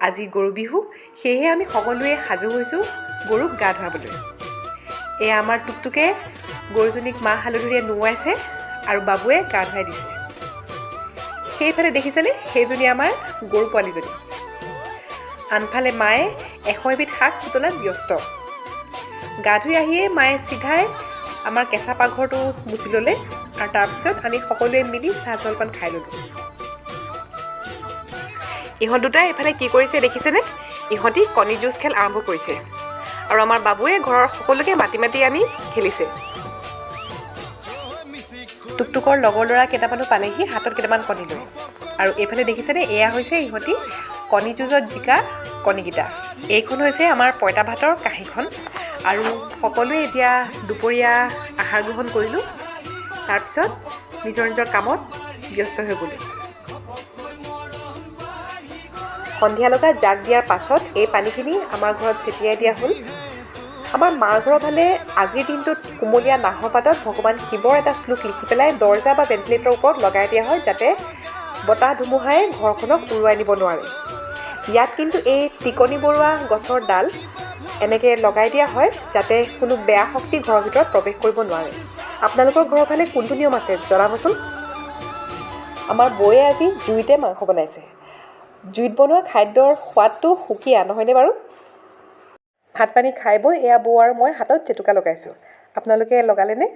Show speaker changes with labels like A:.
A: আজি গৰু বিহু, সেয়েহে আমি সকলোৱে সাজু হৈছোঁ গৰুক গা ধুৱাবলৈ। এয়া আমাৰ টুকটুকে গৰুজনীক মাহ হালধিৰে নুৱাইছে আৰু বাবুৱে গা ধুৱাই দিছে। সেইফালে দেখিছেনে, সেইজনী আমাৰ গৰু পোৱালীজনী। আনফালে মায়ে 100 এবিধ শাক বুটলাত ব্যস্ত। গা ধুই আহিয়ে মায়ে চিধাই আমাৰ কেঁচা পাকঘৰটো মুচি ল'লে আৰু তাৰপিছত আমি সকলোৱে মিলি চাহ জলপান খাই ল'লোঁ। ইহঁত দুটাই এইফালে কি কৰিছে দেখিছেনে? ইহঁতি কণী যুঁজ খেল আৰম্ভ কৰিছে আৰু আমাৰ বাবুৱে ঘৰৰ সকলোকে মাতি মাতি আনি খেলিছে। টুকটুকৰ লগৰ ল'ৰা কেইটামানো পালেহি হাতত কেইটামান কণী লৈ। আৰু এইফালে দেখিছেনে, এয়া হৈছে ইহঁতি কণী যুঁজত জিকা কণীকেইটা। এইখন হৈছে আমাৰ পঁইতা ভাতৰ কাঁহীখন। আৰু সকলোৱে এতিয়া দুপৰীয়া আহাৰ গ্ৰহণ কৰিলোঁ। তাৰপিছত নিজৰ নিজৰ কামত ব্যস্ত হৈ গ'লোঁ। সন্ধিয়া লগা জাক দিয়াৰ পাছত এই পানীখিনি আমাৰ ঘৰত ছটিয়াই দিয়া হ'ল। আমাৰ মাৰ ঘৰৰ ফালে আজিৰ দিনটোত কুমলীয়া নাহৰ পাতত ভগৱান শিৱৰ এটা শ্লোক লিখি পেলাই দৰ্জা বা ভেণ্টিলেটৰৰ ওপৰত লগাই দিয়া হয়, যাতে বতাহ ধুমুহাই ঘৰখনক উৰুৱাই নিব নোৱাৰে। ইয়াত কিন্তু এই টিকনি বৰুৱা গছৰ ডাল এনেকৈ লগাই দিয়া হয়, যাতে কোনো বেয়া শক্তি ঘৰৰ ভিতৰত প্ৰৱেশ কৰিব নোৱাৰে। আপোনালোকৰ ঘৰৰ ফালে কোনটো নিয়ম আছে জনাবচোন। আমাৰ বৌয়ে আজি জুইতে মাংস বনাইছে। জুইত বনোৱা খাদ্যৰ সোৱাদটো সুকীয়া, নহয়নে বাৰু? ভাত পানী খাই বৈ এয়া বৌ আৰু মই হাতত জেতুকা লগাইছোঁ। আপোনালোকে লগালেনে?